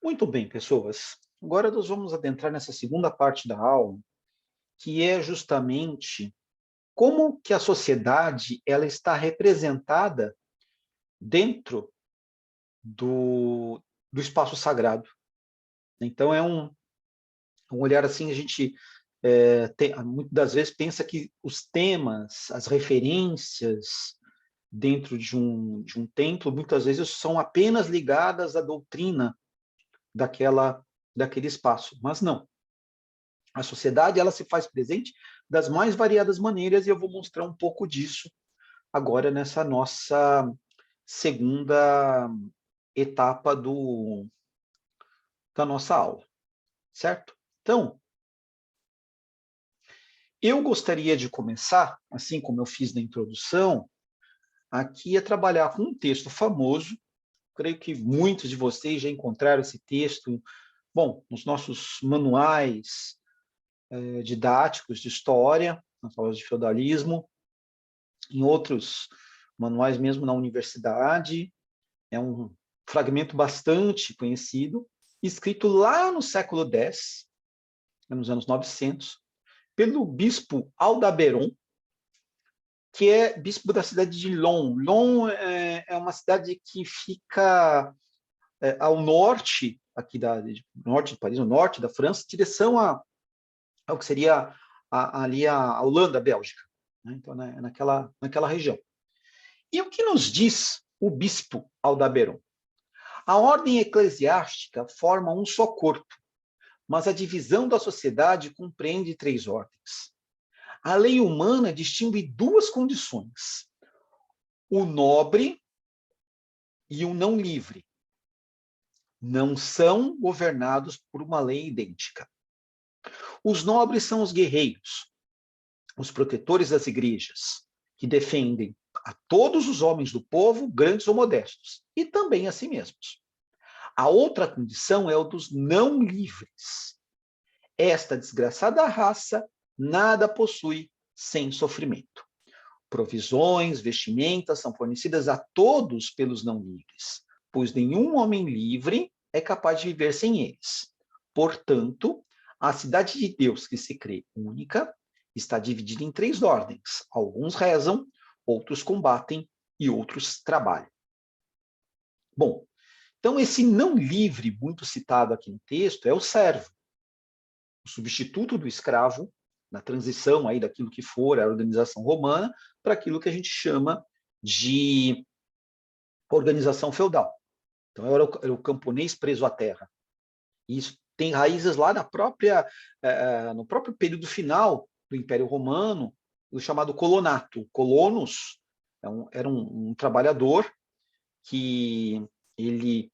Muito bem, pessoas. Agora nós vamos adentrar nessa segunda parte da aula, que é justamente como que a sociedade ela está representada dentro do espaço sagrado. Então é um olhar assim, a gente muitas das vezes pensa que os temas, as referências dentro de um templo, muitas vezes são apenas ligadas à doutrina daquela, daquele espaço, mas não. A sociedade ela se faz presente das mais variadas maneiras e eu vou mostrar um pouco disso agora nessa nossa segunda etapa da nossa aula, certo? Então, eu gostaria de começar, assim como eu fiz na introdução, aqui a trabalhar com um texto famoso. Creio que muitos de vocês já encontraram esse texto, bom, nos nossos manuais didáticos de história, nas aulas de feudalismo, em outros manuais mesmo na universidade. É um fragmento bastante conhecido, escrito lá no século X, nos anos 900, pelo bispo Aldaberon, que é bispo da cidade de Lyon. Lyon é uma cidade que fica ao norte, aqui norte de Paris, no norte da França, em direção ao que seria ali a Holanda, a Bélgica. Né? Então, né, naquela região. E o que nos diz o bispo Aldaberon? A ordem eclesiástica forma um só corpo, mas a divisão da sociedade compreende três ordens. A lei humana distingue duas condições: o nobre e o não livre. Não são governados por uma lei idêntica. Os nobres são os guerreiros, os protetores das igrejas, que defendem a todos os homens do povo, grandes ou modestos, e também a si mesmos. A outra condição é o dos não livres. Esta desgraçada raça nada possui sem sofrimento. Provisões, vestimentas são fornecidas a todos pelos não livres, pois nenhum homem livre é capaz de viver sem eles. Portanto, a cidade de Deus, que se crê única, está dividida em três ordens. Alguns rezam, outros combatem e outros trabalham. Bom, então esse não livre, muito citado aqui no texto, é o servo, o substituto do escravo, na transição aí daquilo que for a organização romana para aquilo que a gente chama de organização feudal. Então, era o camponês preso à terra. E isso tem raízes lá no próprio período final do Império Romano, o chamado colonato. O colonos era um trabalhador que ele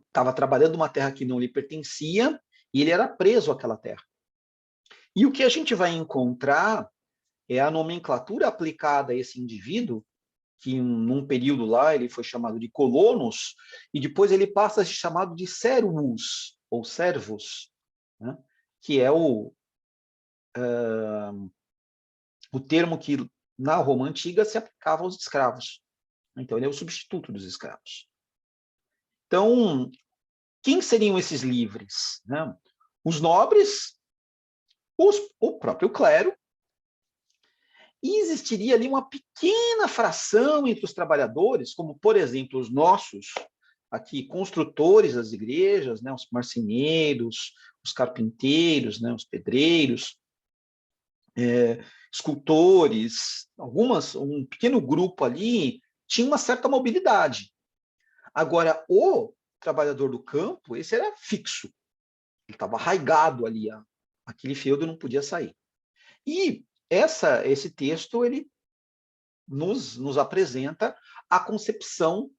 estava trabalhando uma terra que não lhe pertencia e ele era preso àquela terra. E o que a gente vai encontrar é a nomenclatura aplicada a esse indivíduo, que num período lá ele foi chamado de colonos, e depois ele passa a ser chamado de servus, ou servos, né? Que é o termo que na Roma Antiga se aplicava aos escravos. Então ele é o substituto dos escravos. Então, quem seriam esses livres? Né? Os nobres, o próprio clero, e existiria ali uma pequena fração entre os trabalhadores, como, por exemplo, os nossos aqui construtores das igrejas, né, os marceneiros, os carpinteiros, né, os pedreiros, escultores, um pequeno grupo ali tinha uma certa mobilidade. Agora, o trabalhador do campo, esse era fixo, ele estava arraigado ali, aquele feudo não podia sair. E esse texto ele nos apresenta a concepção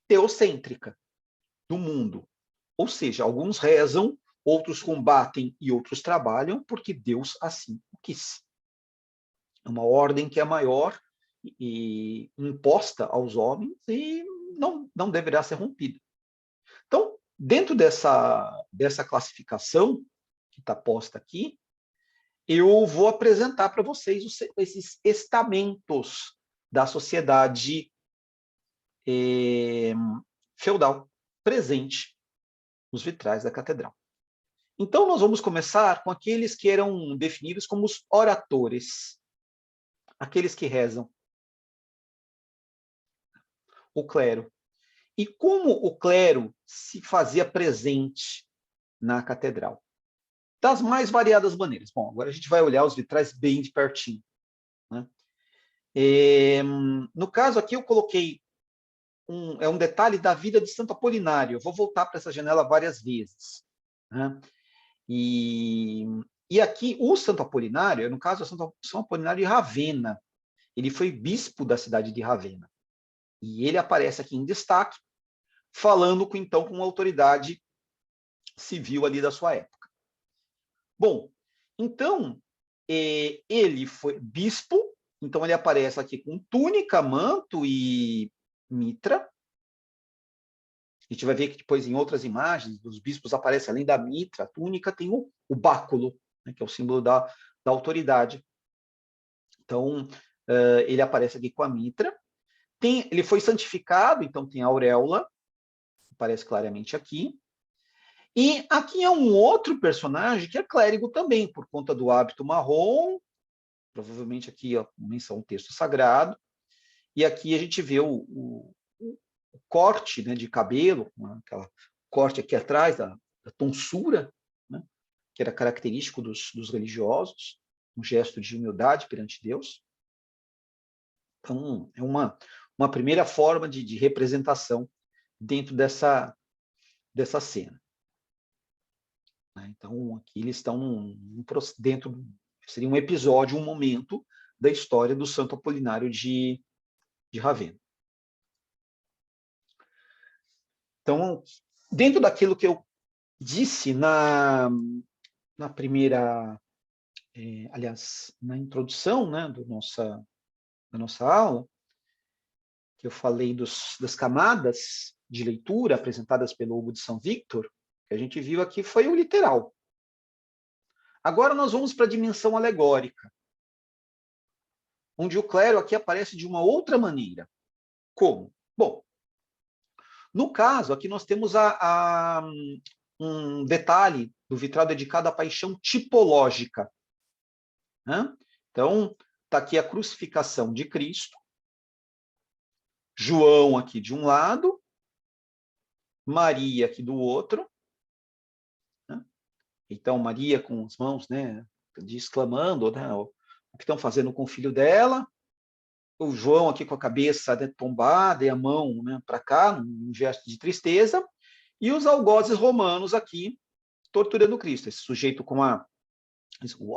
teocêntrica do mundo. Ou seja, alguns rezam, outros combatem e outros trabalham porque Deus assim o quis. É uma ordem que é maior e imposta aos homens e não deverá ser rompida. Então, dentro dessa classificação que está posta aqui, eu vou apresentar para vocês esses estamentos da sociedade feudal presente nos vitrais da catedral. Então, nós vamos começar com aqueles que eram definidos como os oratores, aqueles que rezam, o clero. E como o clero se fazia presente na catedral? Das mais variadas maneiras. Bom, agora a gente vai olhar os vitrais bem de pertinho, né? No caso aqui, eu coloquei um detalhe da vida de Santo Apolinário. Eu vou voltar para essa janela várias vezes, né? E aqui, o Santo Apolinário, no caso, é São Apolinário de Ravenna. Ele foi bispo da cidade de Ravenna. E ele aparece aqui em destaque, falando então com uma autoridade civil ali da sua época. Bom, então, ele foi bispo, então ele aparece aqui com túnica, manto e mitra. A gente vai ver que depois em outras imagens dos bispos aparece, além da mitra, a túnica, tem o báculo, né, que é o símbolo da autoridade. Então, ele aparece aqui com a mitra. Ele foi santificado, então tem a auréola, aparece claramente aqui. E aqui é um outro personagem que é clérigo também, por conta do hábito marrom, provavelmente aqui ó, menção um texto sagrado. E aqui a gente vê o corte, né, de cabelo, aquela corte aqui atrás da tonsura, né, que era característico dos religiosos, um gesto de humildade perante Deus. Então, é uma primeira forma de representação dentro dessa cena. Então, aqui eles estão dentro, seria um episódio, um momento da história do Santo Apolinário de Ravenna. Então, dentro daquilo que eu disse na primeira, aliás, na introdução, né, da nossa aula, que eu falei das camadas de leitura apresentadas pelo Hugo de São Victor, que a gente viu aqui foi o literal. Agora nós vamos para a dimensão alegórica, onde o clero aqui aparece de uma outra maneira. Como? Bom, no caso, aqui nós temos um detalhe do vitral dedicado à paixão tipológica, né? Então, está aqui a crucificação de Cristo, João aqui de um lado, Maria aqui do outro, né? Então, Maria com as mãos, né, exclamando, né, o que estão fazendo com o filho dela, o João aqui com a cabeça, né, tombada e a mão, né, para cá, num gesto de tristeza, e os algozes romanos aqui torturando Cristo. Esse sujeito com a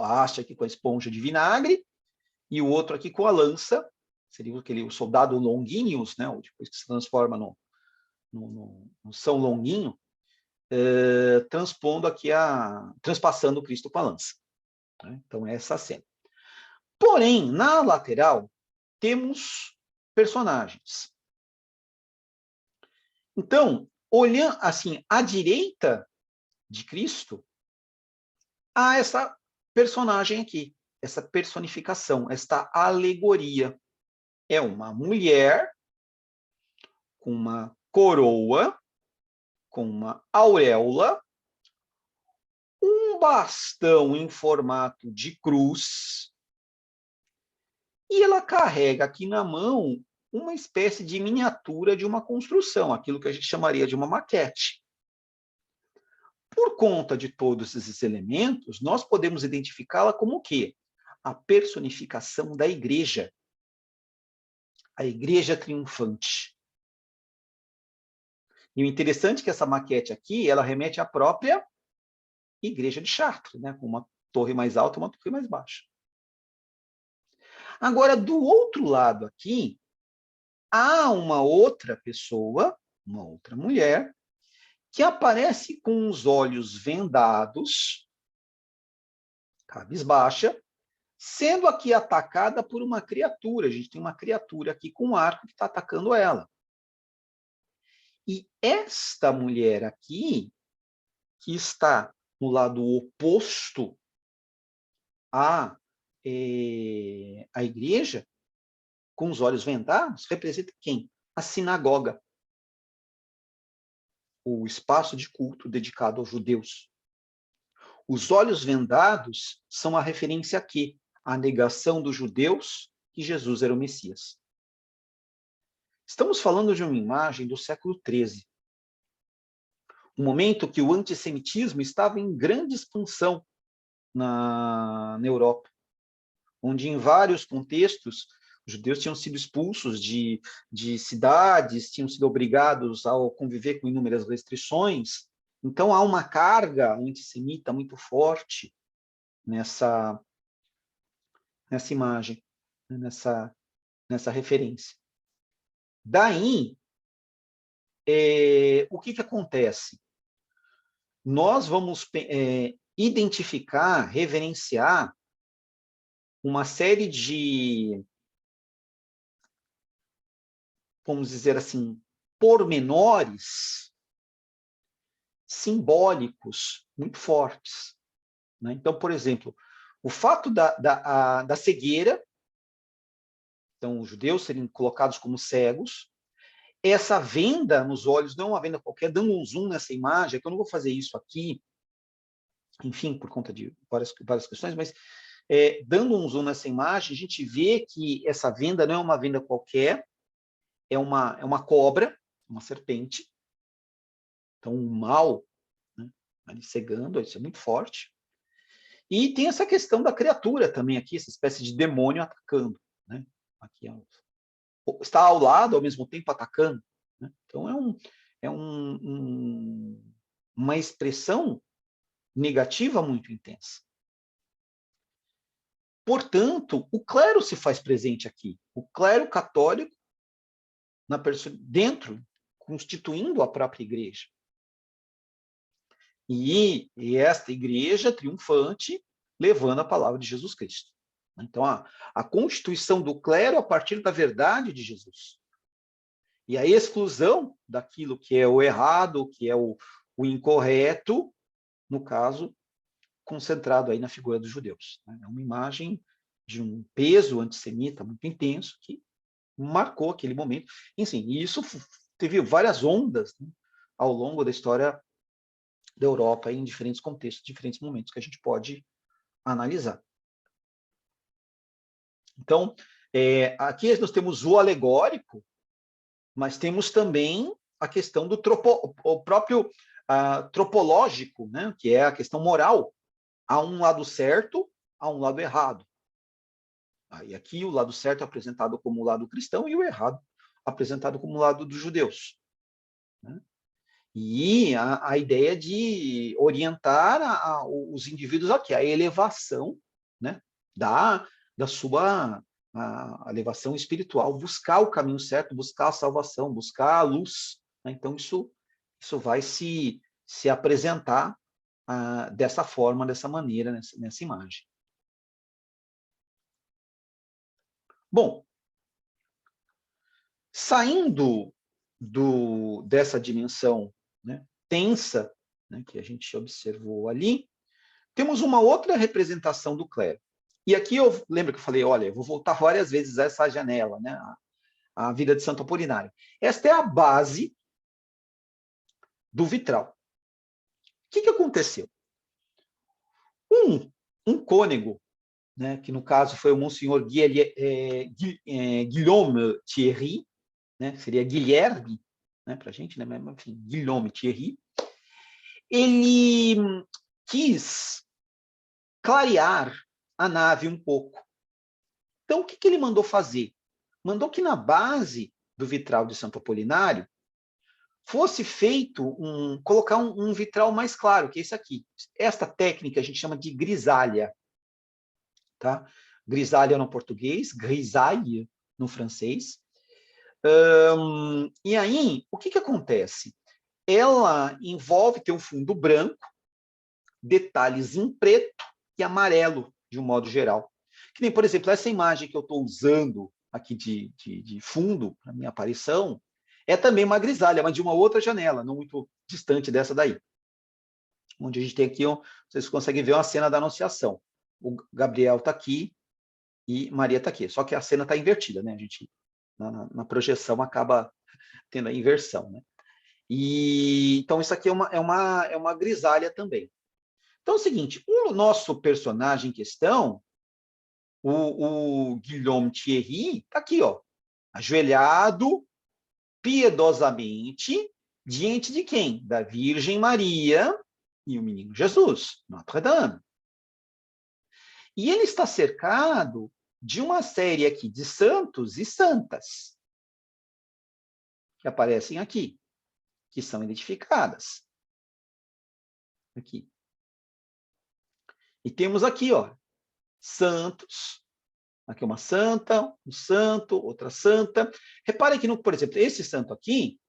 haste aqui com a esponja de vinagre, e o outro aqui com a lança, seria o soldado Longuinhos, né, depois que se transforma no São Longuinho, transpondo aqui transpassando Cristo com a lança. Né? Então, é essa cena. Porém, na lateral, temos personagens. Então, olhando assim, à direita de Cristo, há essa personagem aqui, essa personificação, esta alegoria. É uma mulher com uma coroa, com uma auréola, um bastão em formato de cruz, e ela carrega aqui na mão uma espécie de miniatura de uma construção, aquilo que a gente chamaria de uma maquete. Por conta de todos esses elementos, nós podemos identificá-la como o quê? A personificação da igreja. A igreja triunfante. E o interessante é que essa maquete aqui, ela remete à própria igreja de Chartres, né? Com uma torre mais alta e uma torre mais baixa. Agora, do outro lado aqui, há uma outra pessoa, uma outra mulher, que aparece com os olhos vendados, cabisbaixa, sendo aqui atacada por uma criatura. A gente tem uma criatura aqui com um arco que está atacando ela. E esta mulher aqui, que está no lado oposto à igreja, com os olhos vendados, representa quem? A sinagoga. o espaço de culto dedicado aos judeus. Os olhos vendados são a referência a quê? A negação dos judeus que Jesus era o Messias. Estamos falando de uma imagem do século XIII, um momento que o antissemitismo estava em grande expansão na Europa, onde em vários contextos os judeus tinham sido expulsos de cidades, tinham sido obrigados a conviver com inúmeras restrições. Então, há uma carga antissemita muito forte nessa imagem, nessa referência. Daí, o que acontece? Nós vamos identificar, reverenciar uma série de, vamos dizer assim, pormenores simbólicos muito fortes. Né? Então, por exemplo, o fato da cegueira, então os judeus serem colocados como cegos, essa venda nos olhos não é uma venda qualquer, dando um zoom nessa imagem, é que eu não vou fazer isso aqui, enfim, por conta de várias questões, mas dando um zoom nessa imagem, a gente vê que essa venda não é uma venda qualquer, é uma cobra, uma serpente, então um mal, né, ali cegando, isso é muito forte. E tem essa questão da criatura também aqui, essa espécie de demônio atacando. Né? Aqui está ao lado, ao mesmo tempo atacando. Né? Então, uma expressão negativa muito intensa. Portanto, o clero se faz presente aqui. O clero católico dentro, constituindo a própria igreja. E esta igreja triunfante levando a palavra de Jesus Cristo. Então, a constituição do clero a partir da verdade de Jesus. E a exclusão daquilo que é o errado, que é o incorreto, no caso, concentrado aí na figura dos judeus. É uma imagem de um peso antissemita muito intenso que marcou aquele momento. Enfim, e isso teve várias ondas, né, ao longo da história da Europa, em diferentes contextos, diferentes momentos que a gente pode analisar. Então, aqui nós temos o alegórico, mas temos também a questão do próprio tropológico, né, que é a questão moral. Há um lado certo, há um lado errado. E aqui o lado certo é apresentado como o lado cristão e o errado apresentado como o lado dos judeus. Né? E a ideia de orientar os indivíduos aqui, a elevação, né, da sua elevação espiritual, buscar o caminho certo, buscar a salvação, buscar a luz. Né? Então, isso vai se apresentar dessa forma, dessa maneira, nessa imagem. Bom, saindo dessa dimensão, né, tensa, né, que a gente observou ali, temos uma outra representação do clero. E aqui eu lembro que eu falei, olha, eu vou voltar várias vezes a essa janela, né, a vida de Santo Apolinário. Esta é a base do vitral. O que aconteceu? Um cônego, né, que no caso foi o Monsenhor Guillaume Thierry, né, seria Guilherme, né, para a gente, né, mas, enfim, Guillaume Thierry, ele quis clarear a nave um pouco. Então, o que ele mandou fazer? Mandou que na base do vitral de Santo Apolinário fosse feito colocar um vitral mais claro, que é esse aqui. Esta técnica a gente chama de grisalha. Tá? Grisalha no português, grisaille no francês. E aí, o que acontece? Ela envolve, tem um fundo branco, detalhes em preto e amarelo, de um modo geral. Que nem, por exemplo, essa imagem que eu estou usando aqui de fundo, para minha aparição, é também uma grisalha, mas de uma outra janela, não muito distante dessa daí. Onde a gente tem aqui, vocês conseguem ver uma cena da Anunciação. O Gabriel está aqui e Maria está aqui. Só que a cena está invertida, né? A gente, na projeção, acaba tendo a inversão, né? Então, isso aqui é uma grisalha também. Então, é o seguinte, o nosso personagem em questão, o Guillaume Thierry, está aqui, ó, ajoelhado piedosamente diante de quem? Da Virgem Maria e o menino Jesus, Notre Dame. E ele está cercado de uma série aqui de santos e santas que aparecem aqui, que são identificadas. Aqui. E temos aqui, ó, santos. Aqui uma santa, um santo, outra santa. Reparem que, por exemplo, esse santo aqui,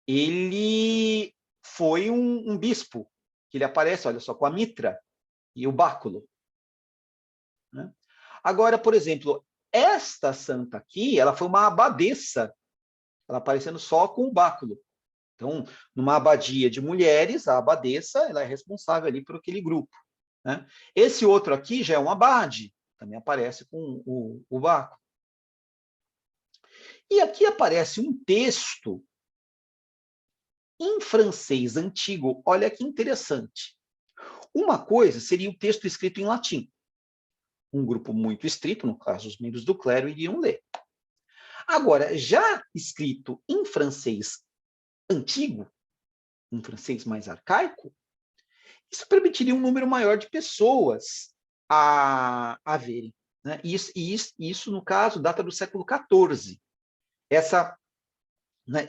ele foi um bispo, que ele aparece, olha só, com a mitra e o báculo. Né? Agora, por exemplo, esta santa aqui, ela foi uma abadesa, ela aparecendo só com o báculo. Então, numa abadia de mulheres, a abadesa, ela é responsável ali por aquele grupo. Né? Esse outro aqui já é um abade, também aparece com o báculo. E aqui aparece um texto em francês antigo. Olha que interessante. Uma coisa seria o texto escrito em latim. Um grupo muito estrito, no caso, os membros do clero iriam ler. Agora, já escrito em francês antigo, um francês mais arcaico, isso permitiria um número maior de pessoas a verem. Né? Isso, no caso, data do século XIV.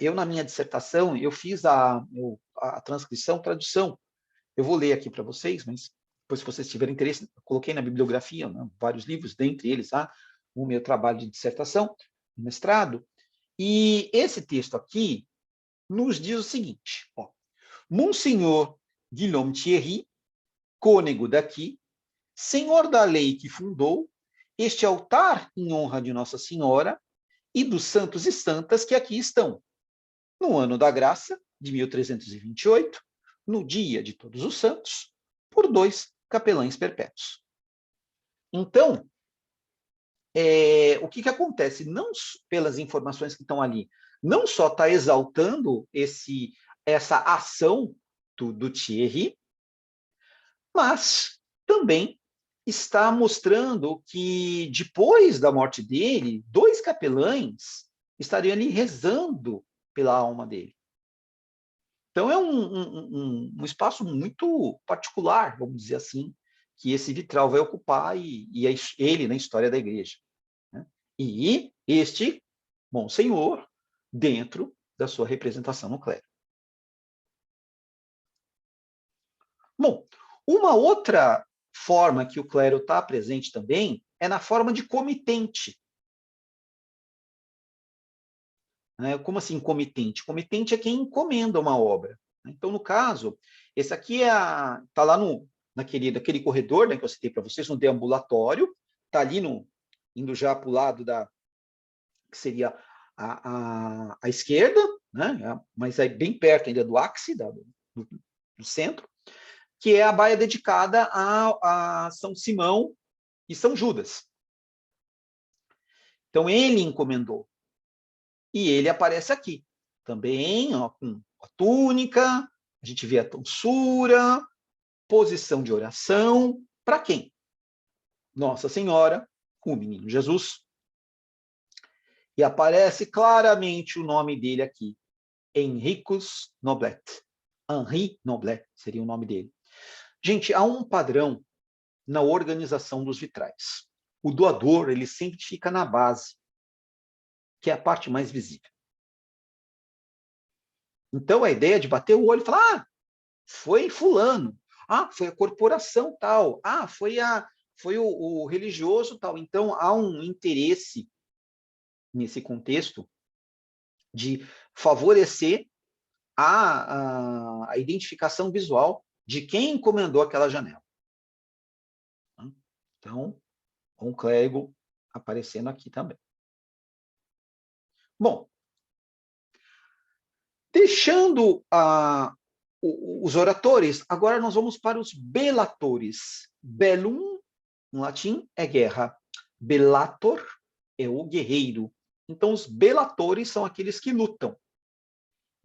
Eu, na minha dissertação, eu fiz a transcrição, tradução. Eu vou ler aqui para vocês, mas depois, se vocês tiverem interesse, eu coloquei na bibliografia, né, vários livros, dentre eles, o meu trabalho de dissertação, mestrado. E esse texto aqui nos diz o seguinte, ó, Monsenhor Guillaume Thierry, cônego daqui, senhor da lei que fundou este altar em honra de Nossa Senhora e dos santos e santas que aqui estão, no ano da graça de 1328, no dia de Todos os Santos, por 2 capelães perpétuos. Então, o que acontece? Não pelas informações que estão ali, não só está exaltando essa ação do Thierry, mas também está mostrando que, depois da morte dele, 2 capelães estariam ali rezando pela alma dele. Então, é um espaço muito particular, vamos dizer assim, que esse vitral vai ocupar e é ele na história da igreja. Né? E este Monsenhor dentro da sua representação no clero. Bom, uma outra forma que o clero está presente também é na forma de comitente. Como assim comitente? Comitente é quem encomenda uma obra. Então, no caso, esse aqui está lá naquele corredor, né, que eu citei para vocês, no deambulatório, está ali indo já para o lado que seria a esquerda, né, mas aí bem perto ainda do ápice, do centro, que é a baia dedicada a São Simão e São Judas. Então, ele encomendou. E ele aparece aqui. Também, ó, com a túnica, a gente vê a tonsura, posição de oração. Para quem? Nossa Senhora, o menino Jesus. E aparece claramente o nome dele aqui. Henricus Noblet. Henri Noblet seria o nome dele. Gente, há um padrão na organização dos vitrais. O doador, ele sempre fica na base, que é a parte mais visível. Então, a ideia de bater o olho e falar, foi fulano, foi a corporação tal, foi o religioso tal. Então, há um interesse nesse contexto de favorecer a identificação visual de quem encomendou aquela janela. Então, um clérigo aparecendo aqui também. Bom, deixando os oratores, agora nós vamos para os belatores. Bellum, em latim, é guerra. Bellator é o guerreiro. Então, os belatores são aqueles que lutam.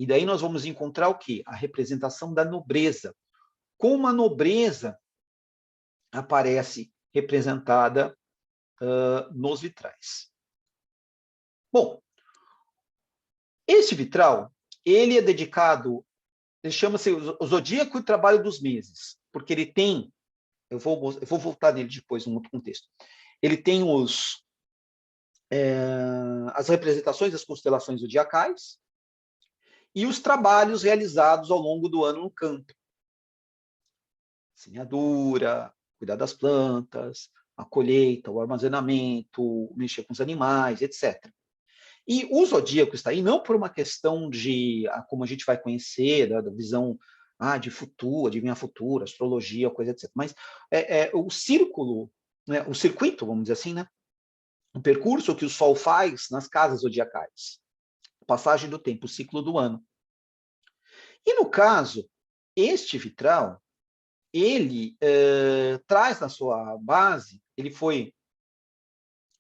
E daí nós vamos encontrar o quê? A representação da nobreza. Como a nobreza aparece representada nos vitrais. Bom, esse vitral, ele é dedicado, ele chama-se o Zodíaco e Trabalho dos Meses, porque ele tem, eu vou voltar nele depois, num outro contexto, ele tem as representações das constelações zodiacais e os trabalhos realizados ao longo do ano no campo. Semeadura, cuidar das plantas, a colheita, o armazenamento, mexer com os animais, etc. E o zodíaco está aí não por uma questão de, como a gente vai conhecer, da visão de futuro, adivinhar futuro, astrologia, coisa, etc. Mas o círculo, né, o circuito, vamos dizer assim, né, o percurso que o Sol faz nas casas zodiacais, passagem do tempo, o ciclo do ano. E no caso, este vitral, ele traz na sua base, ele foi,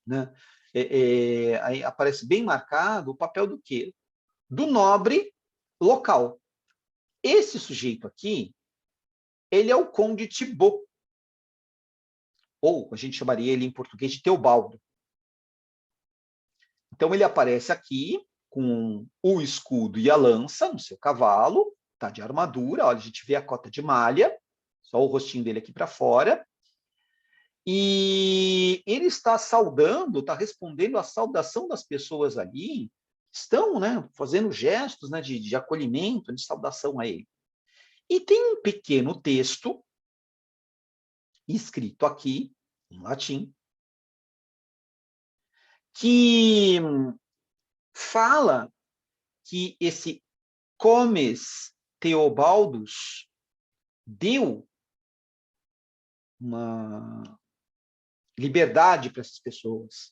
né, aí aparece bem marcado o papel do quê? Do nobre local. Esse sujeito aqui, ele é o Conde Thibaut, ou a gente chamaria ele em português de Teobaldo. Então ele aparece aqui com o escudo e a lança no seu cavalo, tá de armadura, olha, a gente vê a cota de malha, só o rostinho dele aqui para fora, e ele está saudando, está respondendo à saudação das pessoas ali, estão, né, fazendo gestos, né, de acolhimento, de saudação a ele. E tem um pequeno texto escrito aqui, em latim, que fala que esse Comes Teobaldus deu uma liberdade para essas pessoas.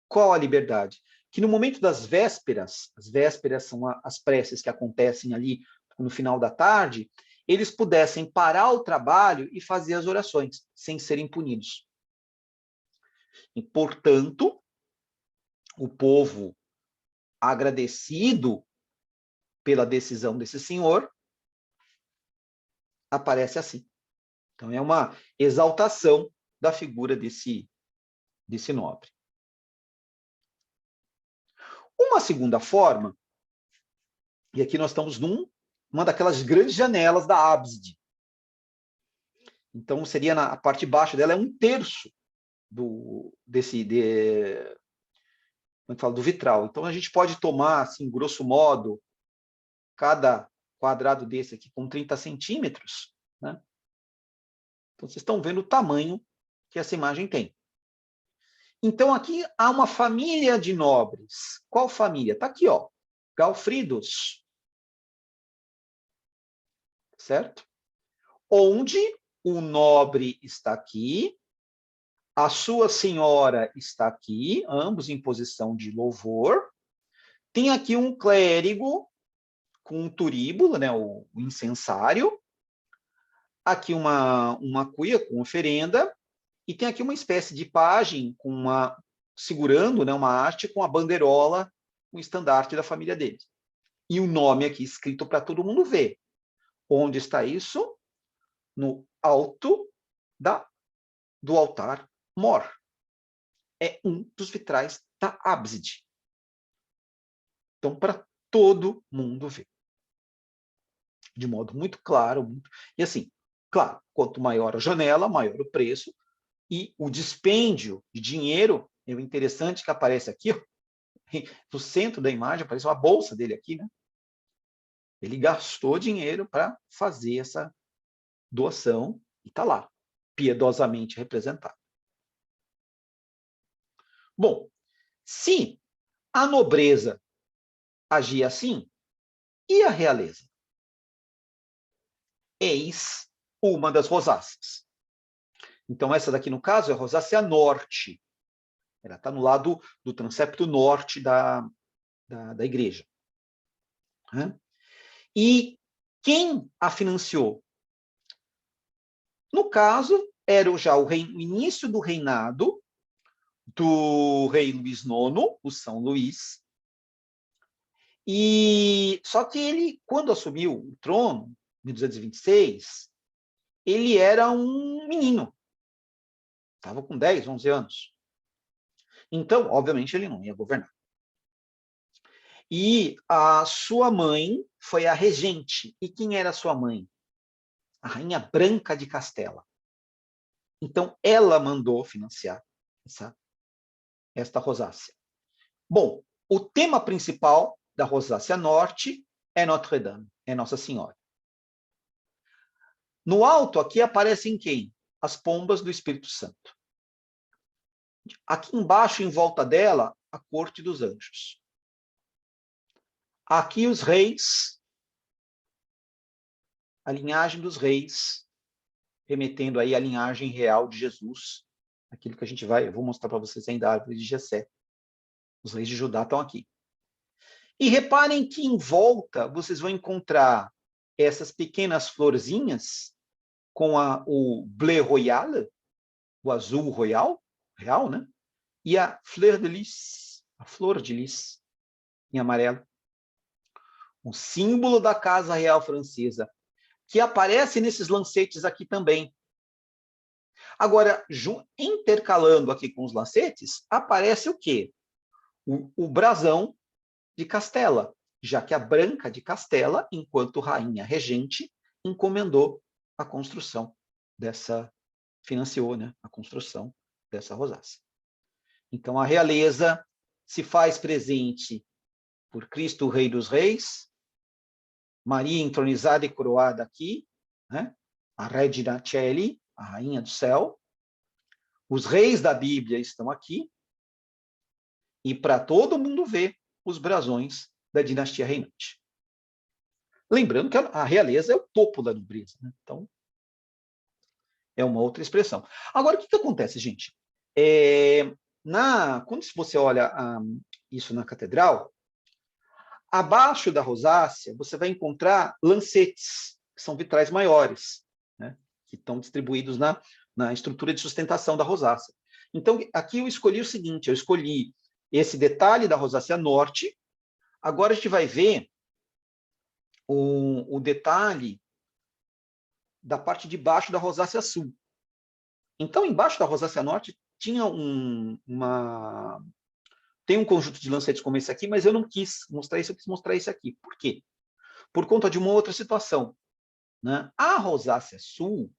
Qual a liberdade? Que no momento das vésperas, as vésperas são as preces que acontecem ali no final da tarde, eles pudessem parar o trabalho e fazer as orações, sem serem punidos. E, portanto, o povo, agradecido pela decisão desse senhor, aparece assim. Então, é uma exaltação da figura desse nobre. Uma segunda forma, e aqui nós estamos numa daquelas grandes janelas da ábside. Então, seria na parte de baixo dela, é um terço do vitral. Então, a gente pode tomar, assim, grosso modo, cada quadrado desse aqui com 30 centímetros, né? Então, vocês estão vendo o tamanho que essa imagem tem. Então, aqui há uma família de nobres. Qual família? Está aqui, ó, Galfridos. Certo? Onde o nobre está aqui, a sua senhora está aqui, ambos em posição de louvor. Tem aqui um clérigo com um turíbulo, né, o incensário. Aqui uma cuia com oferenda. E tem aqui uma espécie de pajem segurando, né, uma haste com a bandeirola, o estandarte da família deles. E o nome aqui escrito para todo mundo ver. Onde está isso? No alto do altar mor. É um dos vitrais da ábside. Então, para todo mundo ver. De modo muito claro. E assim, claro, quanto maior a janela, maior o preço. E o dispêndio de dinheiro, é interessante que aparece aqui, ó, no centro da imagem, aparece uma bolsa dele aqui, né? Ele gastou dinheiro para fazer essa doação e está lá, piedosamente representado. Bom, se a nobreza agia assim, e a realeza? Eis uma das rosáceas. Então, essa daqui, no caso, é a rosácea norte. Ela está no lado do transepto norte da igreja. E quem a financiou? No caso, era já o início do reinado do rei Luís IX, o São Luís, E só que ele, quando assumiu o trono, em 1226, ele era um menino. Estava com 10, 11 anos. Então, obviamente, ele não ia governar. E a sua mãe foi a regente. E quem era a sua mãe? A Rainha Branca de Castela. Então, ela mandou financiar esta rosácea. Bom, o tema principal da rosácea norte é Notre Dame, é Nossa Senhora. No alto, aqui aparecem quem? As pombas do Espírito Santo. Aqui embaixo, em volta dela, a corte dos anjos. Aqui os reis, a linhagem dos reis, remetendo aí à linhagem real de Jesus, aquilo que eu vou mostrar para vocês ainda a árvore de Jessé. Os reis de Judá estão aqui. E reparem que em volta vocês vão encontrar essas pequenas florzinhas com o bleu royal, o azul royal, real, né? E a fleur de lis, a flor de lis, em amarelo. O símbolo da Casa Real Francesa, que aparece nesses lancetes aqui também. Agora, intercalando aqui com os lancetes, aparece o quê? O brasão de Castela, já que a Branca de Castela, enquanto rainha regente, encomendou a construção financiou, né, a construção dessa rosácea. Então, a realeza se faz presente por Cristo, o Rei dos Reis, Maria entronizada e coroada aqui, né, a Regina Coeli, a Rainha do Céu, os reis da Bíblia estão aqui, e para todo mundo ver os brasões da dinastia reinante. Lembrando que a realeza é o topo da nobreza, né? Então, é uma outra expressão. Agora, o que acontece, gente? Quando você olha isso na catedral, abaixo da rosácea, você vai encontrar lancetes, que são vitrais maiores, né? Que estão distribuídos na estrutura de sustentação da rosácea. Então, aqui eu escolhi o seguinte, eu escolhi esse detalhe da rosácea norte. Agora a gente vai ver o detalhe da parte de baixo da rosácea sul. Então, embaixo da rosácea norte, tem um conjunto de lancetes como esse aqui, mas eu não quis mostrar isso, eu quis mostrar esse aqui. Por quê? Por conta de uma outra situação, né? A rosácea sul,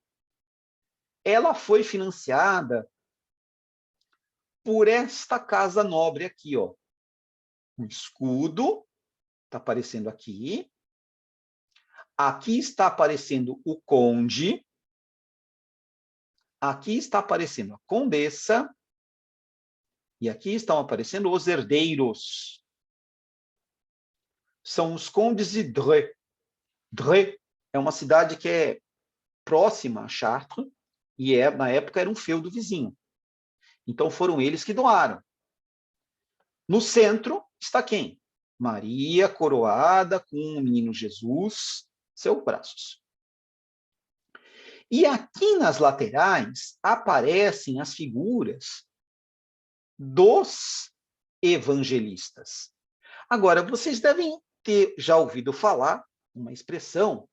ela foi financiada por esta casa nobre aqui, ó. O escudo está aparecendo aqui. Aqui está aparecendo o conde. Aqui está aparecendo a condessa. E aqui estão aparecendo os herdeiros. São os condes de Dreux. Dreux é uma cidade que é próxima a Chartres, e na época era um feudo vizinho. Então foram eles que doaram. No centro está quem? Maria coroada com o menino Jesus, seus braços. E aqui nas laterais aparecem as figuras dos evangelistas. Agora, vocês devem ter já ouvido falar uma expressão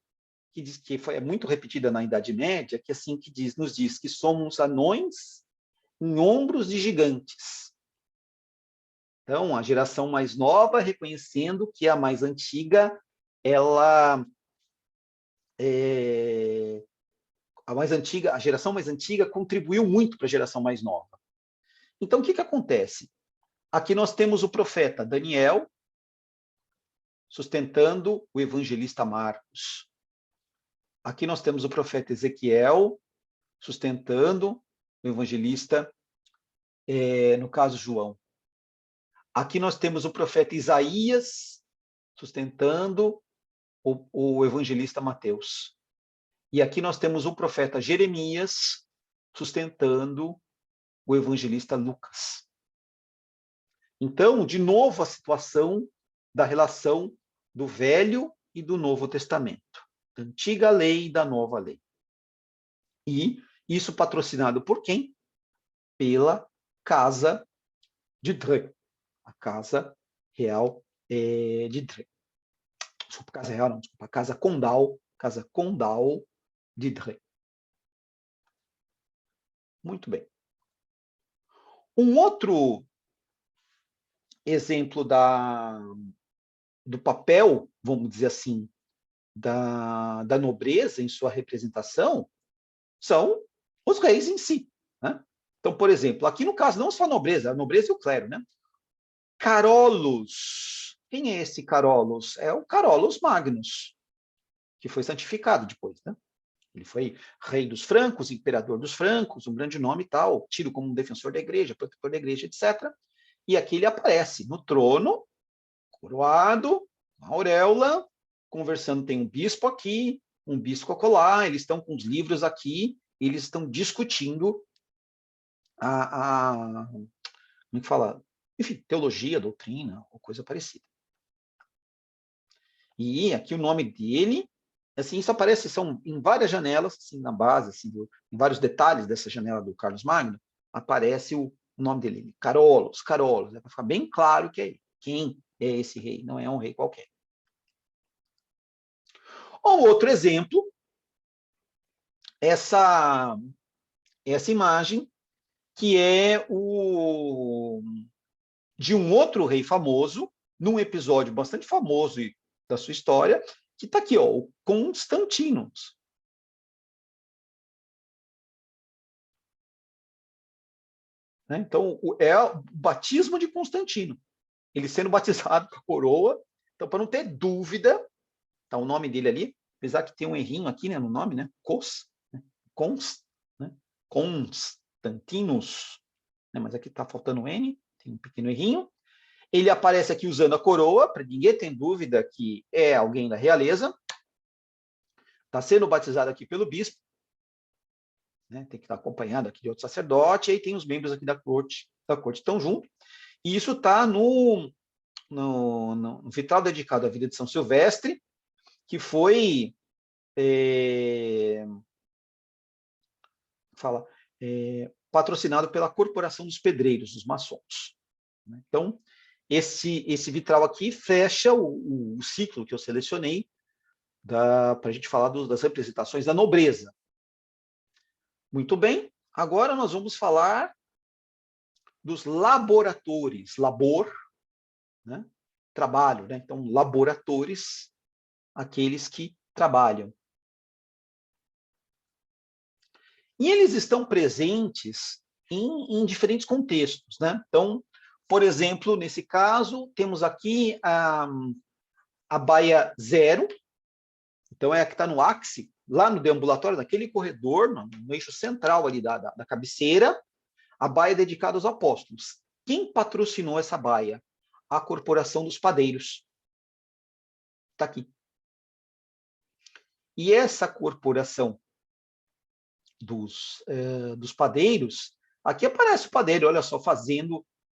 que diz que é muito repetida na Idade Média, que assim nos diz que somos anões em ombros de gigantes. Então, a geração mais nova reconhecendo que a mais antiga, a geração mais antiga contribuiu muito para a geração mais nova. Então, o que acontece? Aqui nós temos o profeta Daniel sustentando o evangelista Marcos. Aqui nós temos o profeta Ezequiel sustentando o evangelista, no caso, João. Aqui nós temos o profeta Isaías sustentando o evangelista Mateus. E aqui nós temos o profeta Jeremias sustentando o evangelista Lucas. Então, de novo, a situação da relação do Velho e do Novo Testamento, da antiga lei e da nova lei. E isso patrocinado por quem? Pela Casa de Dreux, a Casa Real de Dreux. Desculpa, Casa Real não, desculpa, Casa Condal de Dreux. Muito bem. Um outro exemplo do papel, vamos dizer assim, da nobreza em sua representação são os reis em si. Né? Então, por exemplo, aqui no caso, não só a nobreza e o clero. Né? Carolus. Quem é esse Carolus? É o Carolus Magnus, que foi santificado depois. Né? Ele foi rei dos francos, imperador dos francos, um grande nome e tal, tido como um defensor da igreja, protetor da igreja, etc. E aqui ele aparece no trono, coroado, uma auréola, conversando, tem um bispo aqui, um bispo acolá, eles estão com os livros aqui, eles estão discutindo como é que fala? Enfim, teologia, doutrina, ou coisa parecida. E aqui o nome dele, assim, isso aparece, são em várias janelas, assim, na base, assim, em vários detalhes dessa janela do Carlos Magno, aparece o nome dele, Carolus, para ficar bem claro que é ele. Quem é esse rei? Não é um rei qualquer. Ou outro exemplo, essa imagem, que é de um outro rei famoso, num episódio bastante famoso da sua história, que está aqui, ó, o Constantinos. Né? Então, é o batismo de Constantino. Ele sendo batizado com a coroa. Então, para não ter dúvida, tá o nome dele ali, apesar que tem um errinho aqui, né, no nome, né? Constantinos, né? Mas aqui está faltando um N, tem um pequeno errinho. Ele aparece aqui usando a coroa, para ninguém ter dúvida que é alguém da realeza. Está sendo batizado aqui pelo bispo. Né? Tem que estar acompanhado aqui de outro sacerdote. E aí tem os membros aqui da corte estão junto. E isso está no vitral dedicado à vida de São Silvestre, que foi patrocinado pela Corporação dos Pedreiros, dos maçons. Então, esse vitral aqui fecha o ciclo que eu selecionei para a gente falar das representações da nobreza. Muito bem, agora nós vamos falar dos laboratores, né? Trabalho, né? Então, laboratores, aqueles que trabalham. E eles estão presentes em diferentes contextos, né? Então, por exemplo, nesse caso, temos aqui a baia 0, então é a que está no ápice, lá no deambulatório, naquele corredor, no eixo central ali da cabeceira, a baia dedicada aos apóstolos. Quem patrocinou essa baia? A Corporação dos Padeiros. Está aqui. E essa corporação dos padeiros, aqui aparece o padeiro, olha só,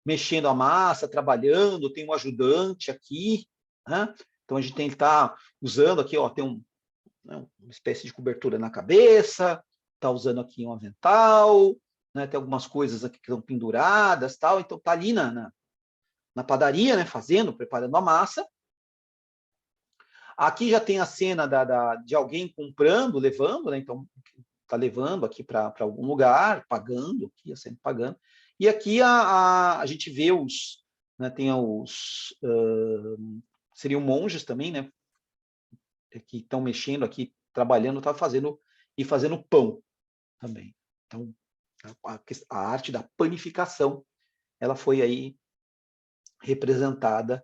mexendo a massa, trabalhando, tem um ajudante aqui, né? Então a gente tem que estar usando aqui, ó, tem uma espécie de cobertura na cabeça, está usando aqui um avental, né? Tem algumas coisas aqui que estão penduradas, tal, então está ali na padaria, né? Preparando a massa. Aqui já tem a cena de alguém comprando, levando, né? Então está levando aqui para algum lugar, pagando, aqui, sempre pagando. E aqui a gente vê né, tem seriam monges também, né? Que estão mexendo aqui, trabalhando, fazendo pão também. Então, a arte da panificação, ela foi aí representada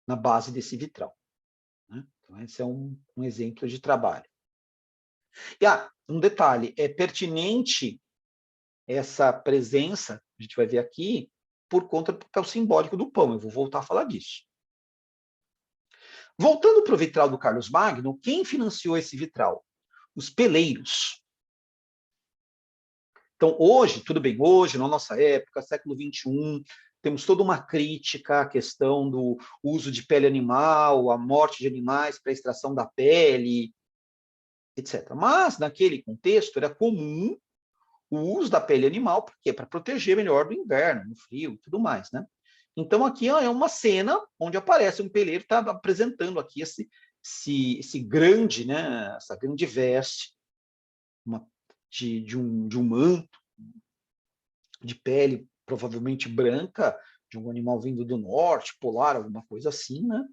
na base desse vitral. Né? Então, esse é um exemplo de trabalho. E um detalhe, é pertinente essa presença, a gente vai ver aqui, por conta do papel simbólico do pão. Eu vou voltar a falar disso. Voltando para o vitral do Carlos Magno, quem financiou esse vitral? Os peleiros. Então, hoje, tudo bem, hoje, na nossa época, século XXI, temos toda uma crítica à questão do uso de pele animal, a morte de animais para extração da pele, etc. Mas, naquele contexto, era comum o uso da pele animal, por quê? Para proteger melhor do inverno, no frio e tudo mais, né? Então, aqui é uma cena onde aparece um peleiro, está apresentando aqui esse grande, né, essa grande veste de um manto de pele provavelmente branca, de um animal vindo do norte, polar, alguma coisa assim, né?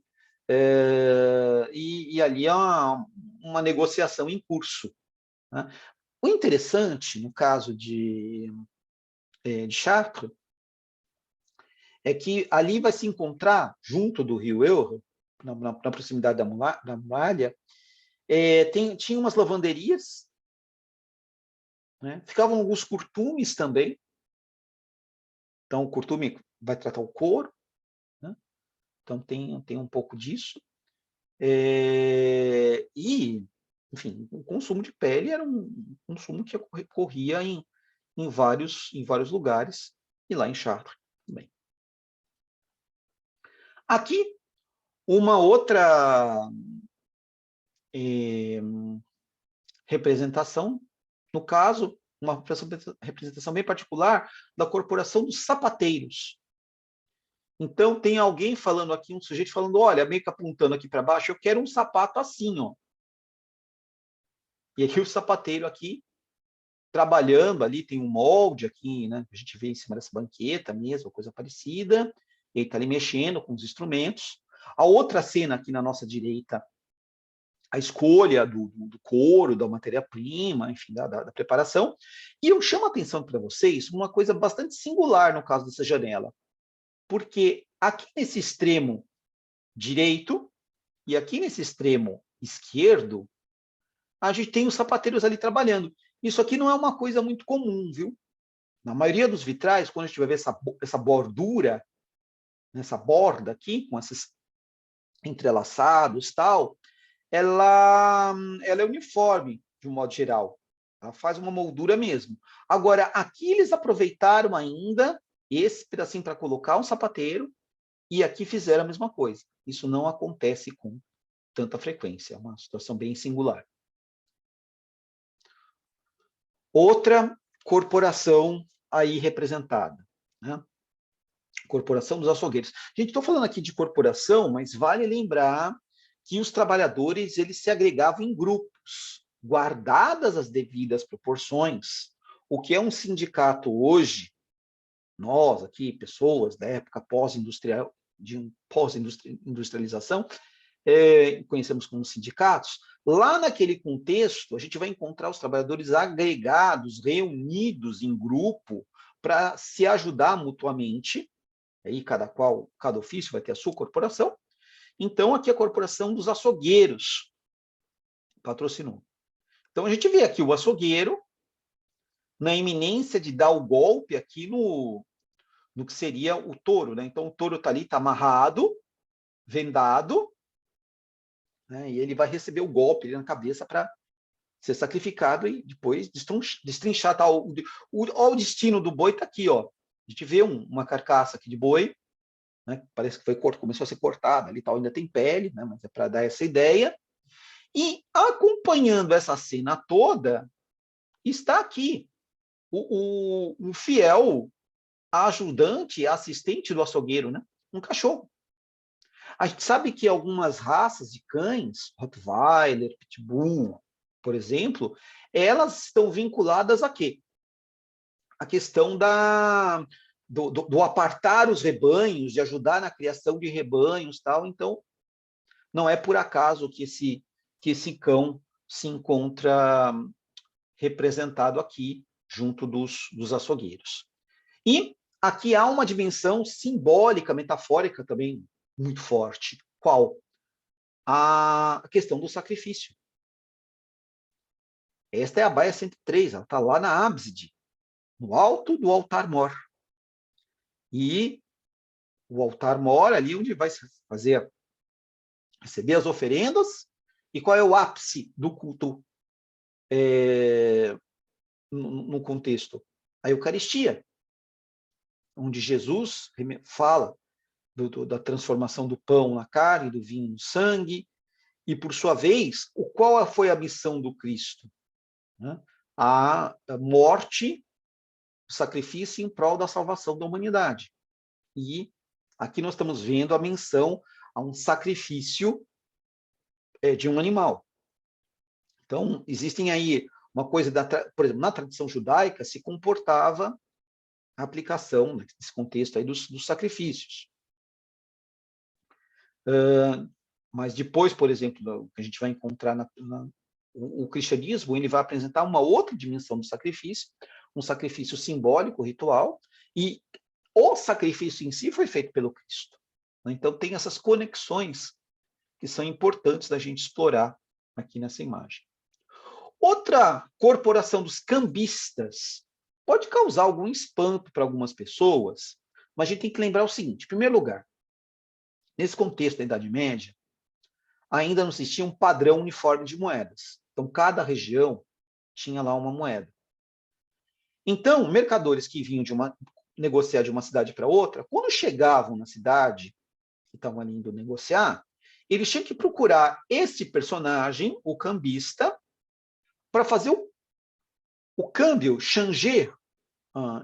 E ali há uma negociação em curso. Né? O interessante, no caso de Chartres, é que ali vai se encontrar, junto do rio Eure, na proximidade da muralha, tinha umas lavanderias, né? Ficavam alguns curtumes também. Então, o curtume vai tratar o couro, né? Então tem um pouco disso. E, enfim, o consumo de pele era um consumo que ocorria em vários lugares, e lá em Chartres também. Aqui, uma outra representação, no caso, uma representação bem particular da Corporação dos Sapateiros. Então, tem alguém falando aqui, um sujeito falando, olha, meio que apontando aqui para baixo, eu quero um sapato assim, ó. E aqui o sapateiro aqui, trabalhando ali, tem um molde aqui, né? A gente vê em cima dessa banqueta mesmo, coisa parecida. Ele está ali mexendo com os instrumentos. A outra cena aqui na nossa direita, a escolha do couro, da matéria-prima, enfim, da preparação. E eu chamo a atenção para vocês uma coisa bastante singular no caso dessa janela. Porque aqui nesse extremo direito e aqui nesse extremo esquerdo, a gente tem os sapateiros ali trabalhando. Isso aqui não é uma coisa muito comum, viu? Na maioria dos vitrais, quando a gente vai ver essa bordura, essa borda aqui, com esses entrelaçados tal, ela é uniforme, de um modo geral. Ela faz uma moldura mesmo. Agora, aqui eles aproveitaram ainda esse pedacinho para colocar um sapateiro, e aqui fizeram a mesma coisa. Isso não acontece com tanta frequência, é uma situação bem singular. Outra corporação aí representada, né? Corporação dos açougueiros. Gente, estou falando aqui de corporação, mas vale lembrar que os trabalhadores eles se agregavam em grupos, guardadas as devidas proporções. O que é um sindicato hoje, nós aqui, pessoas da época pós-industrial, de pós-industrialização, conhecemos como sindicatos. Lá naquele contexto, a gente vai encontrar os trabalhadores agregados, reunidos em grupo, para se ajudar mutuamente. Aí cada ofício vai ter a sua corporação. Então, aqui a corporação dos açougueiros patrocinou. Então, a gente vê aqui o açougueiro na iminência de dar o golpe aqui no que seria o touro, né? Então, o touro está ali, está amarrado, vendado, né? E ele vai receber o golpe ali na cabeça para ser sacrificado e depois destrinchar. Tá? O destino do boi está aqui, ó. A gente vê uma carcaça aqui de boi, né? Parece que começou a ser cortada ali, tal, ainda tem pele, né? Mas é para dar essa ideia. E acompanhando essa cena toda, está aqui o fiel ajudante, assistente do açougueiro, né? Um cachorro. A gente sabe que algumas raças de cães, Rottweiler, Pitbull, por exemplo, elas estão vinculadas a quê? A questão do apartar os rebanhos, de ajudar na criação de rebanhos, tal. Então, não é por acaso que esse cão se encontra representado aqui junto dos açougueiros. E aqui há uma dimensão simbólica, metafórica também muito forte. Qual? A questão do sacrifício. Esta é a baia 103, ela está lá na ábside, no alto do altar-mor. E o altar-mor, ali onde vai receber as oferendas, e qual é o ápice do culto no contexto? A Eucaristia, onde Jesus fala da transformação do pão na carne, do vinho no sangue, e, por sua vez, qual foi a missão do Cristo? Né? A morte, o sacrifício em prol da salvação da humanidade. E Aqui nós estamos vendo a menção a um sacrifício de um animal. Então, existem aí uma coisa, por exemplo, na tradição judaica, se comportava a aplicação, nesse contexto aí, dos sacrifícios. Mas depois, por exemplo, que a gente vai encontrar o cristianismo, ele vai apresentar uma outra dimensão do sacrifício, um sacrifício simbólico, ritual, e o sacrifício em si foi feito pelo Cristo. Então, tem essas conexões que são importantes da gente explorar aqui nessa imagem. Outra corporação dos cambistas pode causar algum espanto para algumas pessoas, mas a gente tem que lembrar o seguinte: em primeiro lugar, nesse contexto da Idade Média, ainda não existia um padrão uniforme de moedas. Então, cada região tinha lá uma moeda. Então, mercadores que vinham negociar de uma cidade para outra, quando chegavam na cidade que estavam ali indo negociar, eles tinham que procurar esse personagem, o cambista, para fazer o câmbio, changer,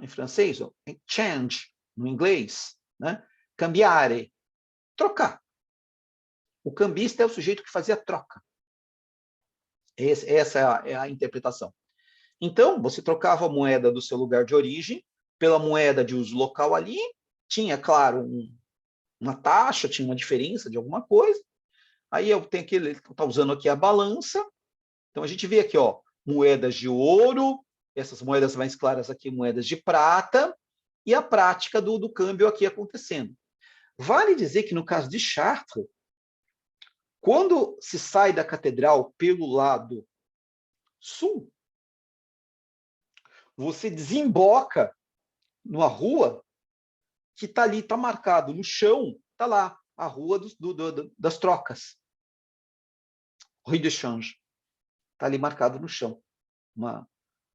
em francês, ou change, no inglês, né? Cambiare, trocar. O cambista é o sujeito que fazia a troca. Essa é a interpretação. Então, você trocava a moeda do seu lugar de origem pela moeda de uso local ali, tinha, claro, uma taxa, tinha uma diferença de alguma coisa. Aí eu tenho que estar usando aqui a balança. Então, a gente vê aqui, ó, moedas de ouro, essas moedas mais claras aqui, moedas de prata, e a prática do câmbio aqui acontecendo. Vale dizer que, no caso de Chartres, quando se sai da catedral pelo lado sul, você desemboca numa rua que está ali, está marcado no chão, está lá, a rua das trocas. Rue de Change. Está ali marcado no chão. Uma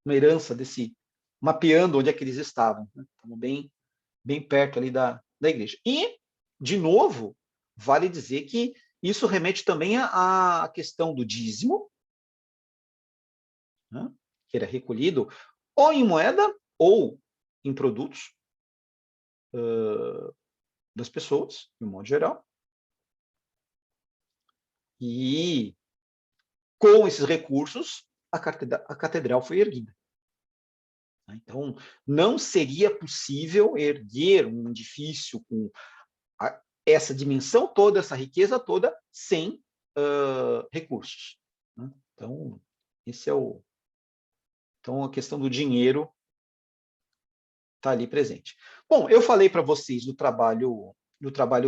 herança desse, mapeando onde é que eles estavam. Né? Estamos bem perto ali da igreja. E, de novo, vale dizer que isso remete também à questão do dízimo, né? Que era recolhido ou em moeda ou em produtos das pessoas, de um modo geral. E, com esses recursos, a catedral foi erguida. Então, não seria possível erguer um edifício com essa dimensão toda, essa riqueza toda, sem recursos. Né? Então, esse é então, a questão do dinheiro está ali presente. Bom, eu falei para vocês do trabalho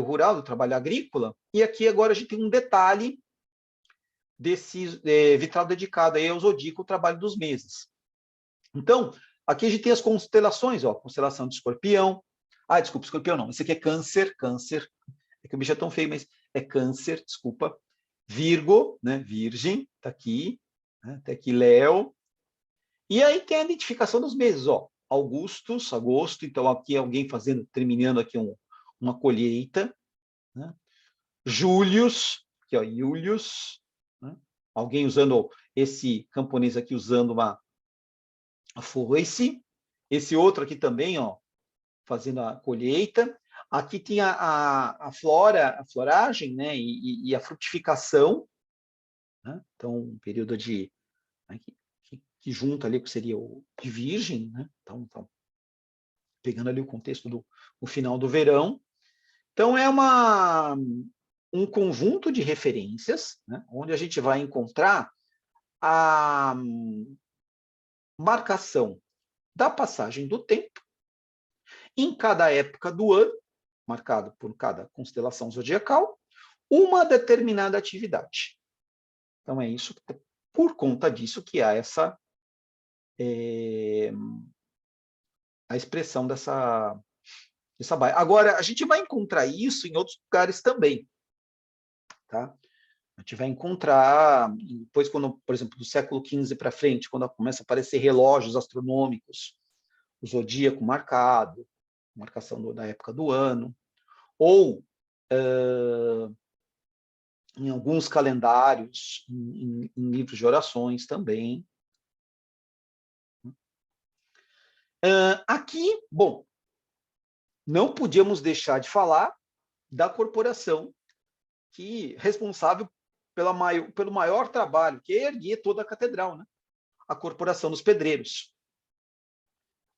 rural, do trabalho agrícola, e aqui agora a gente tem um detalhe desse vitral dedicado aí ao zodíaco, o trabalho dos meses. Então, aqui a gente tem as constelações, ó, constelação de Escorpião. Desculpa, Escorpião não, esse aqui é Câncer, é que o bicho é tão feio, mas é Câncer, desculpa. Virgo, né, Virgem, tá aqui, né, até aqui Léo. E aí tem a identificação dos meses, ó, agosto, então aqui é alguém terminando aqui uma colheita, né? Július, aqui ó, Július, né? Alguém usando, esse camponês aqui usando a foice, esse outro aqui também, ó, fazendo a colheita. Aqui tem a floragem, né, e a frutificação, né? Então, um período que junta ali, que seria o de virgem, né? Então, pegando ali o contexto do final do verão. Então, é um conjunto de referências, né, onde a gente vai encontrar a marcação da passagem do tempo em cada época do ano, marcado por cada constelação zodiacal, uma determinada atividade. Então, é isso, por conta disso que há a expressão dessa baia. Agora, a gente vai encontrar isso em outros lugares também. Tá? A gente vai encontrar, depois, quando, por exemplo, do século XV para frente, quando começa a aparecer relógios astronômicos, o zodíaco marcado, marcação da época do ano, ou em alguns calendários, em livros de orações também. Aqui, bom, não podíamos deixar de falar da corporação que responsável pelo maior trabalho, que é erguer toda a catedral, né? A corporação dos pedreiros.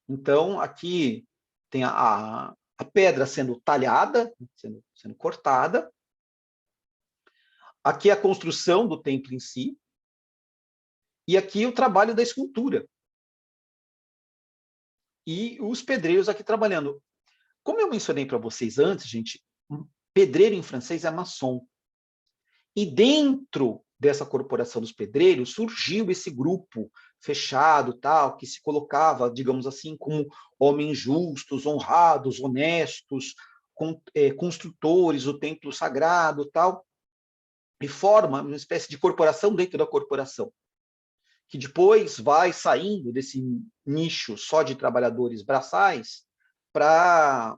Então, aqui tem a pedra sendo talhada, sendo cortada. Aqui a construção do templo em si. E aqui o trabalho da escultura. E os pedreiros aqui trabalhando. Como eu mencionei para vocês antes, gente, pedreiro em francês é maçom. E dentro dessa corporação dos pedreiros surgiu esse grupo fechado, tal, que se colocava, digamos assim, como homens justos, honrados, honestos, construtores do templo sagrado, tal, e forma uma espécie de corporação dentro da corporação, que depois vai saindo desse nicho só de trabalhadores braçais para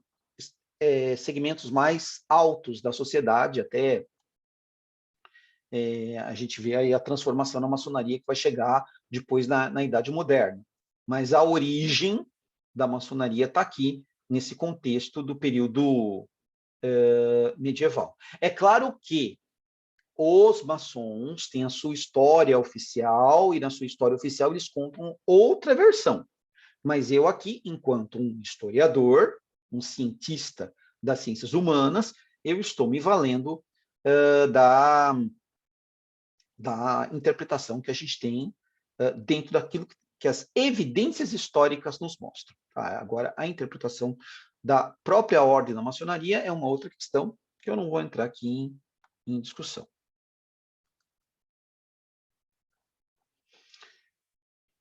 segmentos mais altos da sociedade, até a gente vê aí a transformação na maçonaria que vai chegar depois na Idade Moderna. Mas a origem da maçonaria está aqui, nesse contexto do período medieval. É claro que os maçons têm a sua história oficial, e na sua história oficial eles contam outra versão. Mas eu aqui, enquanto um historiador, um cientista das ciências humanas, eu estou me valendo da interpretação que a gente tem dentro daquilo que as evidências históricas nos mostram. Tá? Agora, a interpretação da própria ordem da maçonaria é uma outra questão que eu não vou entrar aqui em discussão.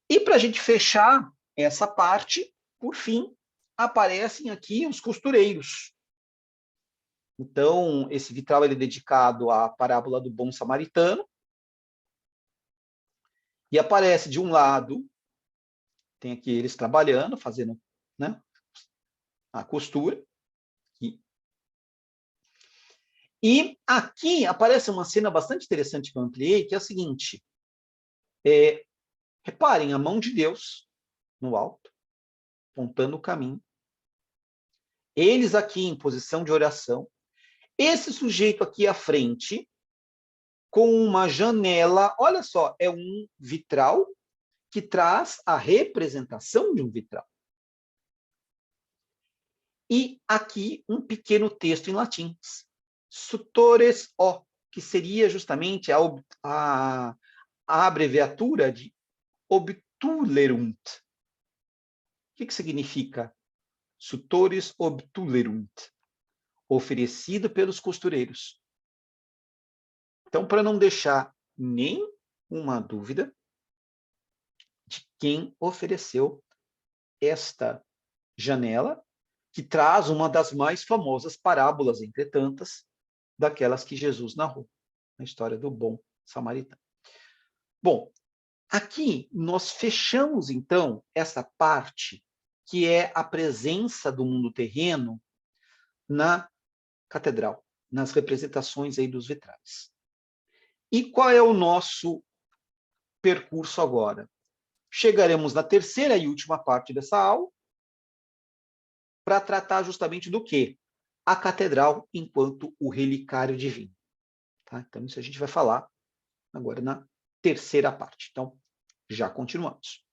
E para a gente fechar essa parte, por fim, aparecem aqui os costureiros. Então, esse vitral ele é dedicado à parábola do bom samaritano. E aparece, de um lado, tem aqui eles trabalhando, fazendo, né, a costura. E aqui aparece uma cena bastante interessante que eu ampliei, que é a seguinte. Reparem, a mão de Deus no alto, apontando o caminho. Eles aqui em posição de oração. Esse sujeito aqui à frente, com uma janela, olha só, é um vitral que traz a representação de um vitral. E aqui um pequeno texto em latim, Sutores O, que seria justamente a abreviatura de Obtulerunt. O que significa Sutores Obtulerunt? Oferecido pelos costureiros. Então, para não deixar nenhuma dúvida de quem ofereceu esta janela, que traz uma das mais famosas parábolas, entre tantas, daquelas que Jesus narrou, na história do bom samaritano. Bom, aqui nós fechamos, então, essa parte que é a presença do mundo terreno na catedral, nas representações aí dos vitrais. E qual é o nosso percurso agora? Chegaremos na terceira e última parte dessa aula para tratar justamente do quê? A catedral enquanto o relicário divino. Tá? Então, isso a gente vai falar agora na terceira parte. Então, já continuamos.